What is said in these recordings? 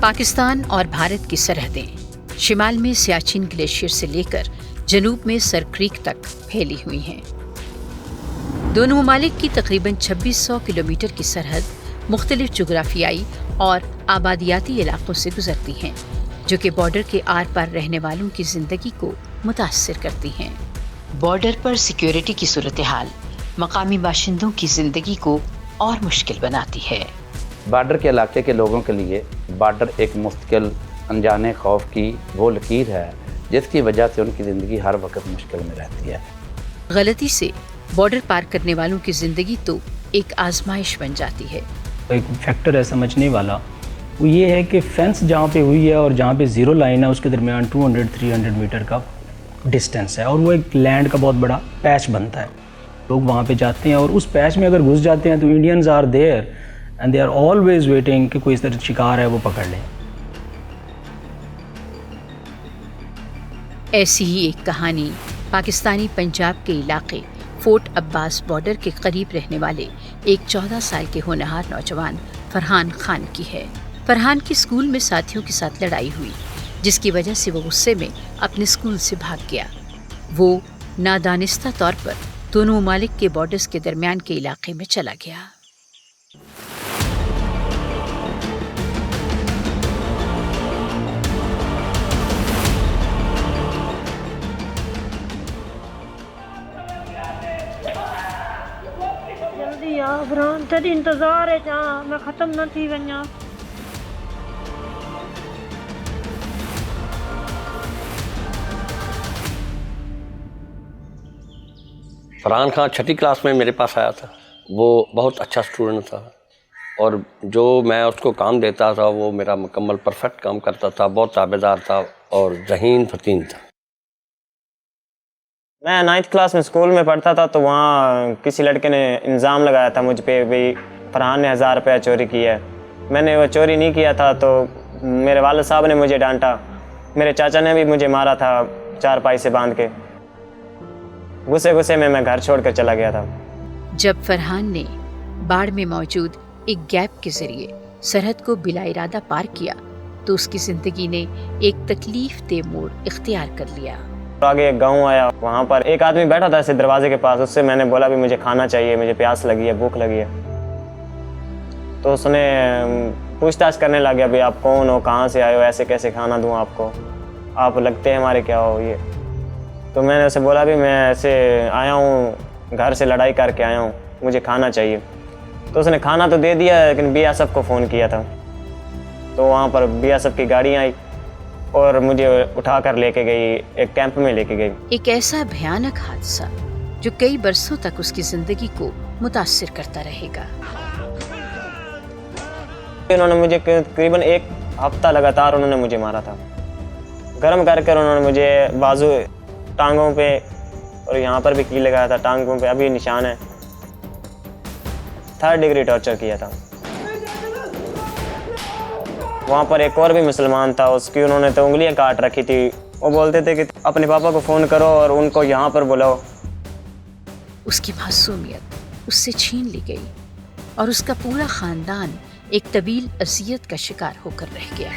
पाकिस्तान और भारत की सरहदें शिमाल में सियाचिन ग्लेशियर से लेकर जनूब में सर क्रीक तक फैली हुई हैं। दोनों ममालिक की तकरीबन 2600 किलोमीटर की सरहद मुख्तलिफ जुग्राफियाई और आबादियाती इलाकों से गुजरती हैं, जो कि बॉर्डर के आर पार रहने वालों की जिंदगी को मुतासिर करती हैं। बॉर्डर पर सिक्योरिटी की सूरत हाल मकामी बाशिंदों की जिंदगी को और मुश्किल बनाती है। बॉर्डर के इलाके के लोगों के लिए बॉर्डर एक मुश्किल अनजाने खौफ की वो लकीर है, जिसकी वजह से उनकी ज़िंदगी हर वक्त मुश्किल में रहती है। गलती से बॉर्डर पार करने वालों की जिंदगी तो एक आजमाइश बन जाती है। एक फैक्टर है समझने वाला, वो ये है कि फेंस जहाँ पे हुई है और जहाँ पे ज़ीरो लाइन है उसके दरमियान 200-300 मीटर का डिस्टेंस है, और वो एक लैंड का बहुत बड़ा पैच बनता है। लोग वहाँ पे जाते हैं और उस पैच में अगर घुस जाते हैं तो Indians are there and they are always waiting कि कोई इस तरह शिकार है वो पकड़ लें। ऐसी ही एक कहानी पाकिस्तानी पंजाब के इलाके फोर्ट अब्बास बॉर्डर के करीब रहने वाले एक 14 साल के होनहार नौजवान फरहान खान की है। फरहान की स्कूल में साथियों के साथ लड़ाई हुई, जिसकी वजह से वो गुस्से में अपने स्कूल से भाग गया। वो नादानिस्ता तौर पर दोनों ममालिक के बॉर्डर्स के दरमियान के इलाके में चला गया। फरहान तेरी इंतजार है, जहाँ मैं खत्म न थी वञा। फरहान खान छठी क्लास में मेरे पास आया था। वो बहुत अच्छा स्टूडेंट था और जो मैं उसको काम देता था वो मेरा मुकम्मल परफेक्ट काम करता था, बहुत ताबेदार था और ज़हीन फतीन था। मैं 9th क्लास में स्कूल में पढ़ता था, तो वहाँ किसी लड़के ने इल्ज़ाम लगाया था मुझ पे भी फरहान ने 1000 रुपया चोरी किया है। मैंने वो चोरी नहीं किया था, तो मेरे वालिद साहब ने मुझे डांटा। मेरे चाचा ने भी मुझे मारा था चारपाई से बांध के। गुस्से में मैं घर छोड़ कर चला गया था। जब फरहान ने बाढ़ में मौजूद एक गैप के जरिए सरहद को बिला इरादा पार किया, तो उसकी जिंदगी ने एक तकलीफ दे मोड़ इख्तियार कर लिया। आगे एक गांव आया, वहाँ पर एक आदमी बैठा था ऐसे दरवाजे के पास। उससे मैंने बोला भी मुझे खाना चाहिए, मुझे प्यास लगी है, भूख लगी है। तो उसने पूछताछ करने लग गया, भाई आप कौन हो, कहाँ से आए हो, ऐसे कैसे खाना दूँ आपको, आप लगते हैं हमारे क्या हो ये। तो मैंने उसे बोला भी मैं ऐसे आया हूँ, घर से लड़ाई करके आया हूँ, मुझे खाना चाहिए। तो उसने खाना तो दे दिया, लेकिन BSF को फ़ोन किया था। तो वहाँ पर BSF की गाड़ी आई और मुझे उठा कर लेके गई, एक कैंप में लेके गई। एक ऐसा भयानक हादसा जो कई बरसों तक उसकी जिंदगी को मुतासिर करता रहेगा। उन्होंने मुझे तकरीबन 1 हफ्ता लगातार उन्होंने मुझे मारा था। गर्म कर उन्होंने मुझे बाजू, टांगों पे और यहाँ पर भी की लगाया था, टांगों पे अभी निशान है। 3rd डिग्री टॉर्चर किया था। वहाँ पर एक और भी मुसलमान था, उसकी उन्होंने तो उंगलियां काट रखी थी। वो बोलते थे कि अपने पापा को फ़ोन करो और उनको यहाँ पर बुलाओ। उसकी मासूमियत उससे छीन ली गई और उसका पूरा ख़ानदान एक तवील अज़ियत का शिकार होकर रह गया।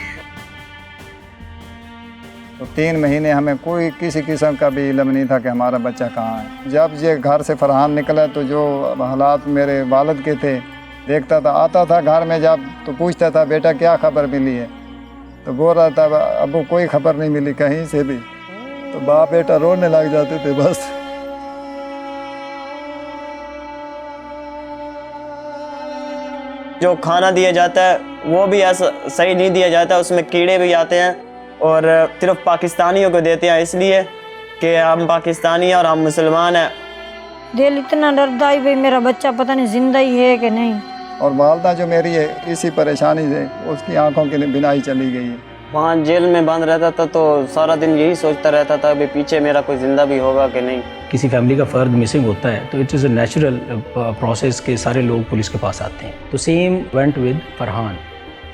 तो 3 महीने हमें कोई किसी किस्म का भी इल्म नहीं था कि हमारा बच्चा कहाँ है। जब ये घर से फरहान निकला तो जो हालात मेरे वालिद के थे देखता था, आता था घर में जब तो पूछता था बेटा क्या खबर मिली है, तो बोल रहा था अबू कोई खबर नहीं मिली कहीं से भी। तो बाप बेटा रोने लग जाते थे बस। जो खाना दिया जाता है वो भी ऐसा सही नहीं दिया जाता, उसमें कीड़े भी आते हैं और सिर्फ पाकिस्तानियों को देते हैं, इसलिए कि हम पाकिस्तानी हैं और हम मुसलमान हैं। दिल इतना डरता है भाई मेरा बच्चा पता नहीं जिंदा ही है कि नहीं। और वालदा जो मेरी है इसी परेशानी से उसकी आंखों की बिनाई चली गई है। वहाँ जेल में बंद रहता था तो सारा दिन यही सोचता रहता था कि पीछे मेरा कोई ज़िंदा भी होगा कि नहीं। किसी फैमिली का फ़र्द मिसिंग होता है तो it is a natural process के सारे लोग पुलिस के पास आते हैं। तो सेम वेंट विद फरहान।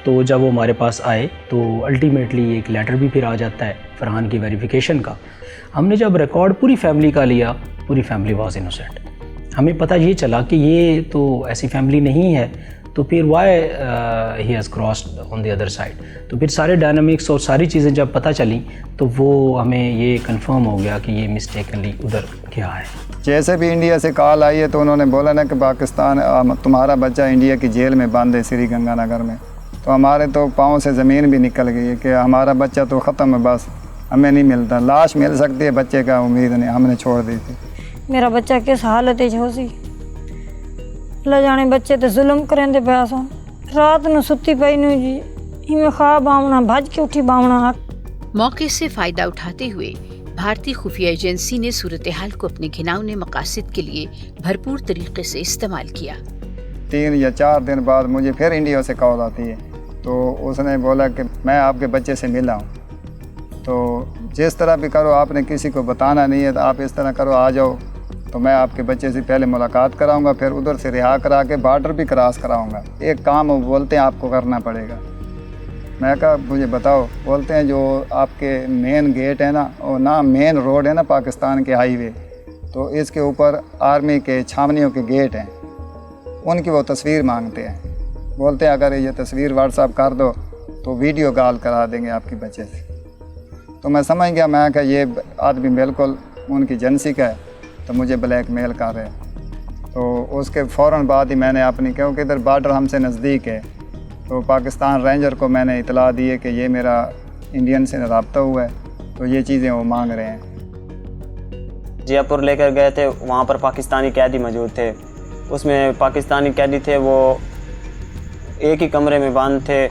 तो जब वो हमारे पास आए तो अल्टीमेटली एक लेटर भी फिर आ जाता है फरहान की वेरिफिकेशन का। हमने जब रिकॉर्ड पूरी फैमिली का लिया, पूरी फैमिली वाज इनोसेंट। हमें पता ये चला कि ये तो ऐसी फैमिली नहीं है, तो फिर why he has crossed on the other side. तो फिर सारे डायनामिक्स और सारी चीज़ें जब पता चली तो वो हमें ये कंफर्म हो गया कि ये मिस्टेकनली उधर गया है। जैसे भी इंडिया से कॉल आई है तो उन्होंने बोला ना कि पाकिस्तान तुम्हारा बच्चा इंडिया की जेल में बंद है श्री गंगानगर में। तो हमारे तो पाँव से ज़मीन भी निकल गई है कि हमारा बच्चा तो ख़त्म है, बस हमें नहीं मिलता। लाश मिल सकती है, बच्चे का उम्मीद नहीं, हमने छोड़ दी थी। मेरा बच्चा किस हालत है होसी ले जाने बच्चे तो जुल्म करेंदे पैसा रात न सुती पई नु जी इमें ख्वाब आवना भज के उठी बावना। मौके से फायदा उठाते हुए भारतीय खुफिया एजेंसी ने सूरत हाल को अपने घिनौने मकासद के लिए भरपूर तरीके से इस्तेमाल किया। 3 या 4 दिन बाद मुझे फिर इंडिया से कॉल आती है, तो उसने बोला कि मैं आपके बच्चे से मिला हूँ, तो जिस तरह भी करो आपने किसी को बताना नहीं है, तो आप इस तरह करो आ जाओ, तो मैं आपके बच्चे से पहले मुलाकात कराऊंगा, फिर उधर से रिहा करा के बॉर्डर भी क्रॉस कराऊंगा। एक काम वो बोलते हैं आपको करना पड़ेगा। मैं कहा मुझे बताओ। बोलते हैं जो आपके मेन गेट है ना, और ना मेन रोड है ना पाकिस्तान के हाईवे, तो इसके ऊपर आर्मी के छावनियों के गेट हैं, उनकी वो तस्वीर मांगते हैं। बोलते हैं अगर ये तस्वीर व्हाट्सअप कर दो तो वीडियो कॉल करा देंगे आपके बच्चे से। तो मैं समझ गया, मैं कहा ये आदमी बिल्कुल उनकी एजेंसी का है, तो मुझे ब्लैकमेल कर रहे हैं। तो उसके फ़ौरन बाद ही मैंने अपनी, क्योंकि इधर बॉर्डर हमसे नज़दीक है, तो पाकिस्तान रेंजर को मैंने इतला दी है कि ये मेरा इंडियन से रब्ता हुआ है, तो ये चीज़ें वो मांग रहे हैं। जयपुर लेकर गए थे, वहाँ पर पाकिस्तानी कैदी मौजूद थे। उसमें पाकिस्तानी कैदी थे, वो एक ही कमरे में बंद थे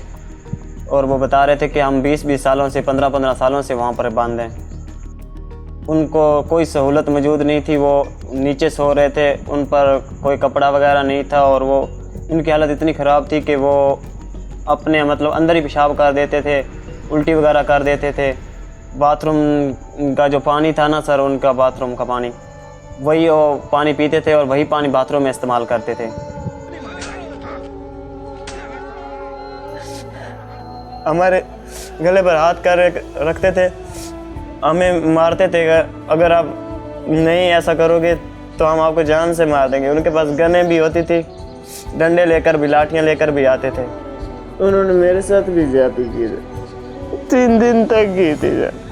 और वो बता रहे थे कि हम 20-20 सालों से 15-15 सालों से वहाँ पर बंद हैं। उनको कोई सहूलत मौजूद नहीं थी, वो नीचे सो रहे थे, उन पर कोई कपड़ा वगैरह नहीं था, और वो उनकी हालत इतनी ख़राब थी कि वो अपने मतलब अंदर ही पेशाब कर देते थे, उल्टी वगैरह कर देते थे। बाथरूम का जो पानी था ना सर, उनका बाथरूम का पानी, वही वो पानी पीते थे और वही पानी बाथरूम में इस्तेमाल करते थे। हमारे गले पर हाथ कर रखते थे, हमें मारते थे, अगर आप नहीं ऐसा करोगे तो हम आपको जान से मार देंगे। उनके पास गने भी होती थी, डंडे लेकर भी, लाठियाँ लेकर भी आते थे। उन्होंने मेरे साथ भी ज्यादती की थी, 3 दिन तक की थी।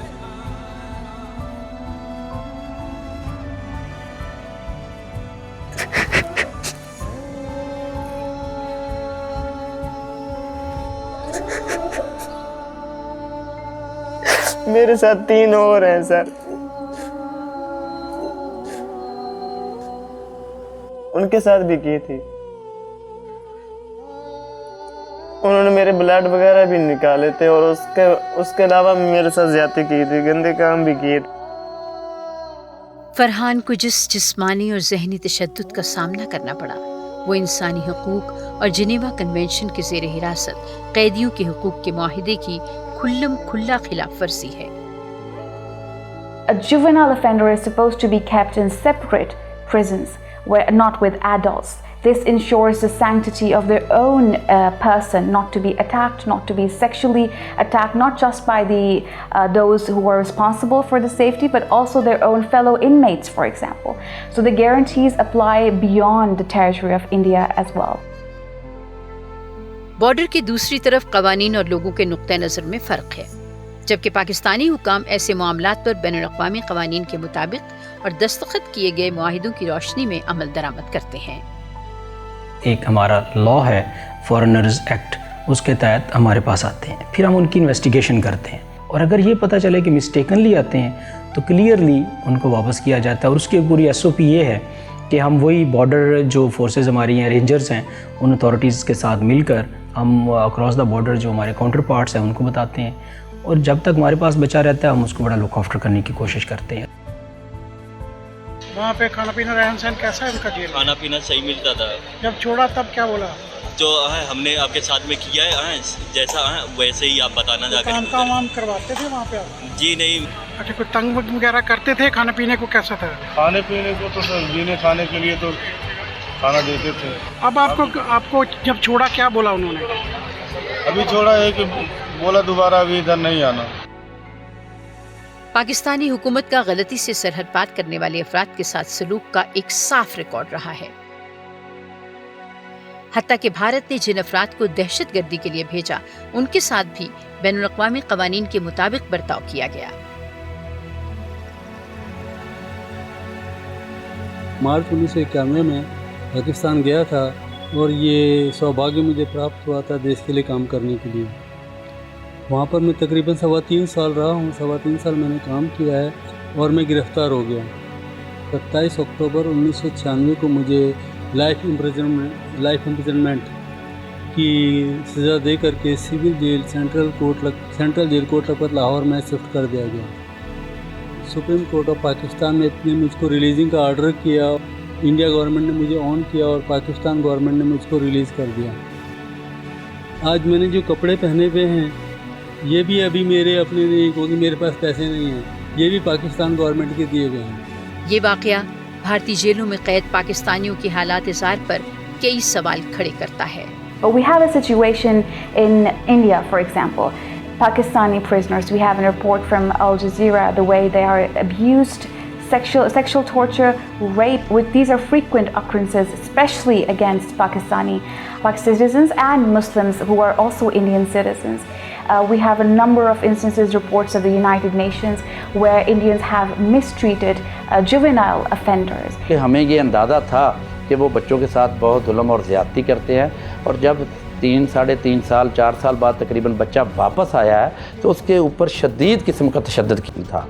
मेरे साथ 3 और हैं सर, उनके साथ भी की थी। उन्होंने मेरे ब्लड वगैरह भी निकाले थे और उसके अलावा मेरे साथ ज्यादती की थी, गंदे काम भी किए। फरहान को जिस जिस्मानी और जहनी तशद्दुद का सामना करना पड़ा, वो इंसानी हकूक और जिनेवा कन्वेंशन के ज़ेर हिरासत कैदियों के हकूक के मुआहिदे की खुल्लम खुल्ला खिलाफ वर्जी है। A juvenile offender is supposed to be kept in separate prisons, where not with adults. This ensures the sanctity of their own person, not to be attacked, not to be sexually attacked, not just by those who are responsible for the safety, but also their own fellow inmates, for example. So the guarantees apply beyond the territory of India as well. Border की दूसरी तरफ कवानीन और लोगों के नुक्ते नज़र में फ़र्क है। जबकि पाकिस्तानी हुकाम ऐसे मामलात पर बैनुल-अक़वामी क़वानीन के मुताबिक और दस्तखत किए गए मुआहिदों की रोशनी में अमल दरामद करते हैं। एक हमारा लॉ है फॉरेनर्स एक्ट, उसके तहत हमारे पास आते हैं, फिर हम उनकी इन्वेस्टिगेशन करते हैं, और अगर ये पता चले कि मिस्टेकनली आते हैं तो क्लियरली उनको वापस किया जाता है। और उसकी पूरी SOP ये है कि हम वही बॉर्डर जो फोर्सेस हमारी हैं, रेंजर्स हैं, उन अथॉरिटीज़ के साथ मिलकर हम अक्रॉस द बॉर्डर जो हमारे काउंटर पार्ट्स हैं उनको बताते हैं, और जब तक हमारे पास बचा रहता है हम उसको बड़ा लुक आफ्टर करने की कोशिश करते हैं। वहाँ पे खाना पीना रहन सहन कैसा है उनका? जेल खाना पीना सही मिलता था। जब छोड़ा तब क्या बोला? जो हमने आपके साथ में किया है जैसा वैसे ही आप बताना जाकर। काम वाम करवाते थे वहाँ पे आप? जी नहीं। अच्छा, कोई तंग वगैरह करते थे? खाने पीने को कैसा था? खाने पीने को तो सर जीने खाने के लिए तो खाना देते थे। अब आपको जब छोड़ा क्या बोला उन्होंने? अभी छोड़ा है कि बोला दोबारा अभी इधर नहीं आना। पाकिस्तानी हुकूमत का गलती से सरहद पार करने वाले अफराद के साथ सलूक का एक साफ रिकॉर्ड रहा है। हत्ता कि भारत ने जिन अफराद को दहशतगर्दी के लिए भेजा उनके साथ भी बैनुल-अक़वामी क़वानीन के मुताबिक बर्ताव किया गया। मार्च 1991 में पाकिस्तान गया था और ये सौभाग्य मुझे प्राप्त हुआ था देश के लिए काम करने के लिए। वहाँ पर मैं तकरीबन 3.25 साल रहा हूँ। 3.25 साल मैंने काम किया है और मैं गिरफ़्तार हो गया। 27 अक्टूबर 1996 को मुझे लाइफ इम्प्रिजनमेंट की सज़ा दे करके civil jail central jail Kot Lakhpat Lahore में शिफ्ट कर दिया गया। सुप्रीम कोर्ट ऑफ पाकिस्तान ने मुझको रिलीजिंग का ऑर्डर किया। इंडिया गवर्नमेंट ने मुझे ऑन किया और पाकिस्तान गवर्नमेंट ने मुझको रिलीज़ कर दिया। आज मैंने जो कपड़े पहने हुए हैं ये भी अभी मेरे अपने नहीं, क्योंकि मेरे पास पैसे नहीं हैं। ये भी पाकिस्तान गवर्नमेंट के दिए गए हैं। ये वाक़या भारतीय जेलों में कैद पाकिस्तानियों की हालात ज़ार पर कई सवाल खड़े करता है। We have a situation in India, for example. Pakistani prisoners, we have a report from Al Jazeera, the way they are abused, sexual torture, rape. These are frequent occurrences, especially against Pakistani citizens and Muslims who are also Indian citizens. We have a number of instances, reports of the United Nations, where Indians have mistreated juvenile offenders. कि हमें ये अंदाज़ा था कि वो बच्चों के साथ बहुत जुल्म और ज़्यादती करते हैं, और जब 3, साढ़े 3 साल 4 साल बाद तकरीबन बच्चा वापस आया है तो उसके ऊपर शदीद किस्म का तशद्दुद था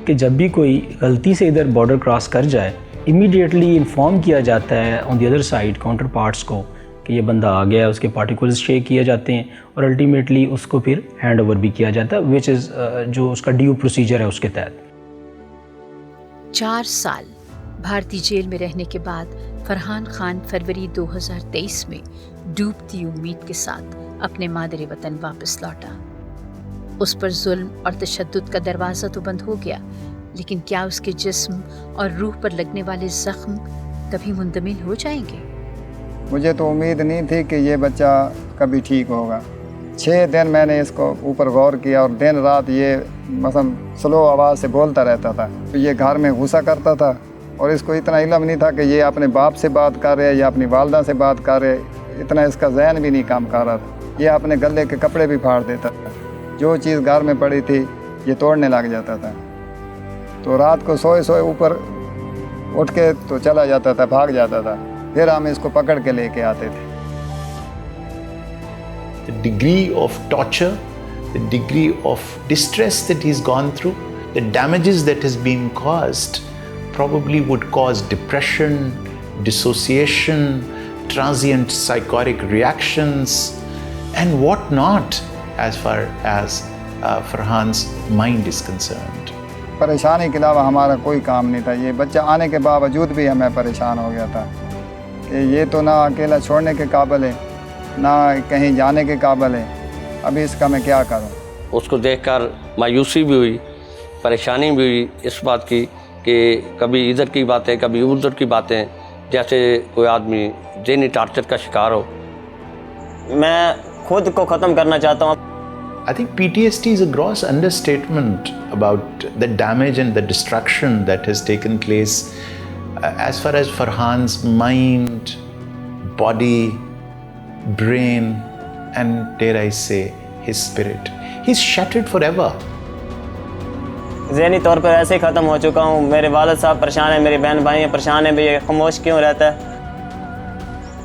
कि जब भी कोई गलती से इधर बॉर्डर क्रॉस कर जाए इमीडिएटली इन्फॉर्म किया जाता है on the other side counter parts को कि ये बंदा आ गया है, उसके पार्टिकल्स शेक किए जाते हैं और अल्टीमेटली उसको फिर हैंड ओवर भी किया जाता है, विच इज़ जो उसका ड्यू प्रोसीजर है उसके तहत। 4 साल भारतीय जेल में रहने के बाद फरहान खान फरवरी 2023 में डूबती उम्मीद के साथ अपने मादरे वतन वापस लौटा। उस पर जुल्म और तशद्दुद का दरवाज़ा तो बंद हो गया, लेकिन क्या उसके जिस्म और रूह पर लगने वाले ज़ख्म कभी मुंतमिल हो जाएंगे? मुझे तो उम्मीद नहीं थी कि ये बच्चा कभी ठीक होगा। 6 दिन मैंने इसको ऊपर गौर किया और दिन रात ये मसलन स्लो आवाज़ से बोलता रहता था। ये घर में घुसा करता था और इसको इतना इल्म नहीं था कि ये अपने बाप से बात कर रहे या अपनी वालदा से बात कर रहे, इतना इसका जहन भी नहीं काम कर रहा था। ये अपने गले के कपड़े भी फाड़ देता था, जो चीज़ घर में पड़ी थी ये तोड़ने लग जाता था। तो रात को सोए ऊपर उठ के तो चला जाता था, भाग जाता था, फिर हम इसको पकड़ के लेके आते थे। The degree of torture, the degree of distress that he's gone through, the damages that has been caused probably would cause depression, dissociation, transient psychotic reactions and what not as far as Farhan's mind is concerned. परेशानी के अलावा हमारा कोई काम नहीं था। ये बच्चा आने के बावजूद भी हमें परेशान हो गया था कि ये तो ना अकेला छोड़ने के काबिल है, ना कहीं जाने के काबिल है, अभी इसका मैं क्या करूं। उसको देखकर मायूसी भी हुई, परेशानी भी हुई इस बात की कि कभी इधर की बातें कभी उधर की बातें, जैसे कोई आदमी ज़हनी टार्चर का शिकार हो। मैं खुद को ख़त्म करना चाहता हूँ। I think PTSD is a gross understatement about the damage and the destruction that has taken place as far as Farhan's mind, body, brain and dare I say his spirit. He's shattered forever. ज़हनी तौर पर ऐसे ही ख़त्म हो चुका हूँ। मेरे वालिद साहब परेशान हैं, मेरी बहन भाई परेशान हैं, ये खामोश क्यों रहता है।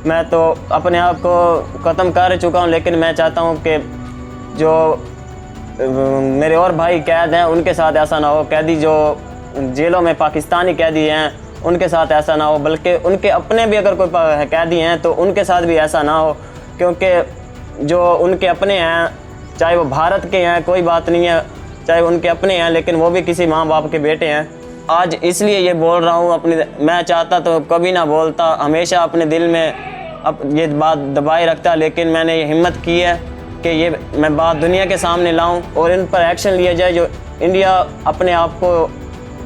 मैं तो अपने आप को ख़त्म कर चुका हूँ, लेकिन मैं चाहता हूँ कि जो मेरे और भाई कैद हैं उनके साथ ऐसा ना हो, कैदी जो जेलों में पाकिस्तानी कैदी हैं उनके साथ ऐसा ना हो, बल्कि उनके अपने भी अगर कोई कैदी हैं तो उनके साथ भी ऐसा ना हो, क्योंकि जो उनके अपने हैं चाहे वो भारत के हैं कोई बात नहीं है, चाहे उनके अपने हैं लेकिन वो भी किसी माँ बाप के बेटे हैं। आज इसलिए ये बोल रहा हूँ, मैं चाहता तो कभी ना बोलता, हमेशा अपने दिल में ये बात दबाए रखता, लेकिन मैंने ये हिम्मत की है कि ये मैं बात दुनिया के सामने लाऊं और इन पर एक्शन लिया जाए। जो इंडिया अपने आप को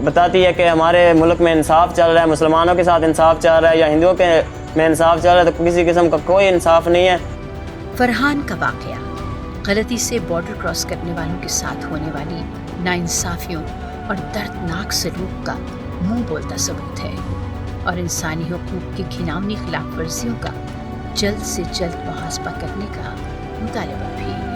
बताती है कि हमारे मुल्क में इंसाफ चल रहा है, मुसलमानों के साथ इंसाफ चल रहा है या हिंदुओं के में इंसाफ चल रहा है, तो किसी किस्म का कोई इंसाफ नहीं है। फरहान का वाक़या गलती से बॉर्डर क्रॉस करने वालों के साथ होने वाली नाइंसाफियों और दर्दनाक सलूक का मुंह बोलता सबूत है और इंसानी हुकूक की घिनौनी खिलाफ वर्जियों का जल्द से जल्द मुहासबा करने का मुतालबा भी।